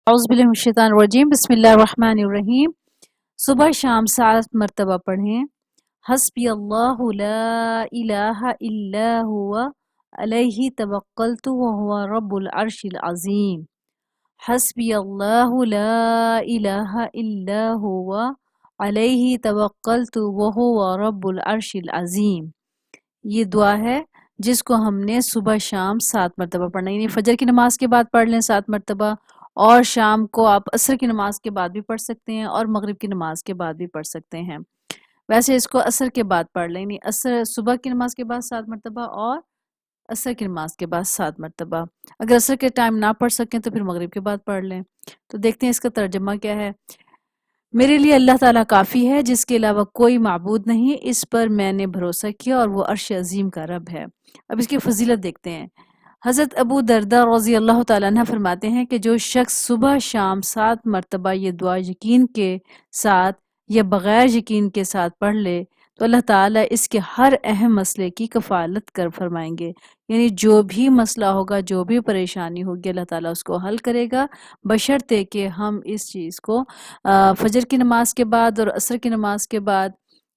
औज़ुबिल्लाहिमिनश्शैतानिर्रजीम बिस्मिल्लाहिर्रहमानिर्रहीम। सुबह शाम 7 मरतबा पढ़ें। हस्बी अल्लाहु ला इलाहा इल्ला हुवा अलैहि तवक्कलतु व हुवा रब्बुल अर्शिल अज़ीम। हस्बी अल्लाहु ला इलाहा इल्ला हुवा अलैहि तवक्कलतु व हुवा रब्बुल अर्शिल अज़ीम। ये दुआ है जिसको हमने सुबह शाम 7 मरतबा पढ़ना है, यानी फजर की नमाज के बाद पढ़ लें 7 मरतबा, और शाम को आप असर की नमाज के बाद भी पढ़ सकते हैं और मगरिब की नमाज के बाद भी पढ़ सकते हैं। वैसे इसको असर के बाद पढ़ लें, यानी असर सुबह की नमाज के बाद 7 मरतबा और असर की नमाज के बाद 7 मरतबा। अगर असर के टाइम ना पढ़ सकें तो फिर मगरिब के बाद पढ़ लें। तो देखते हैं इसका तर्जुमा क्या है। मेरे लिए अल्लाह ताला काफ़ी है, जिसके अलावा कोई माबूद नहीं। इस पर मैंने भरोसा किया और वो अर्श अजीम का रब है। अब इसकी फजीलत देखते हैं। हज़रत अबू दरदा रज़ी अल्लाह ताला अन्हु फरमाते हैं कि जो शख्स सुबह शाम 7 मरतबा ये दुआ यकीन के साथ या बग़ैर यकीन के साथ पढ़ ले तो अल्लाह ताला इसके हर अहम मसले की कफ़ालत कर फरमाएंगे। यानी जो भी मसला होगा, जो भी परेशानी होगी, अल्लाह ताला उसको हल करेगा, बशर्ते कि हम इस चीज़ को फजर की नमाज के बाद और असर की नमाज के बाद,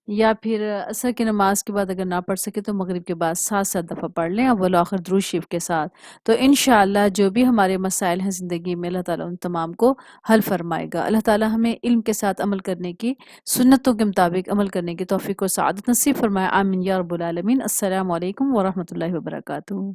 या फिर असर की नमाज के बाद अगर ना पढ़ सके तो मगरिब के बाद 7-7 दफ़ा पढ़ लें, अव्वल आखिर दुरूद शरीफ के साथ। तो इंशाअल्लाह जो भी हमारे मसाइल हैं ज़िंदगी में, अल्लाह ताला उन तमाम को हल फरमाएगा। अल्लाह ताला हमें इल्म के साथ अमल करने की, सुन्नतों के मुताबिक अमल करने की तौफीक और सआदत नसीब फरमाए। आमीन या रब्बुल आलमीन। अस्सलामु अलैकुम व रहमतुल्लाहि व बरकातुहू।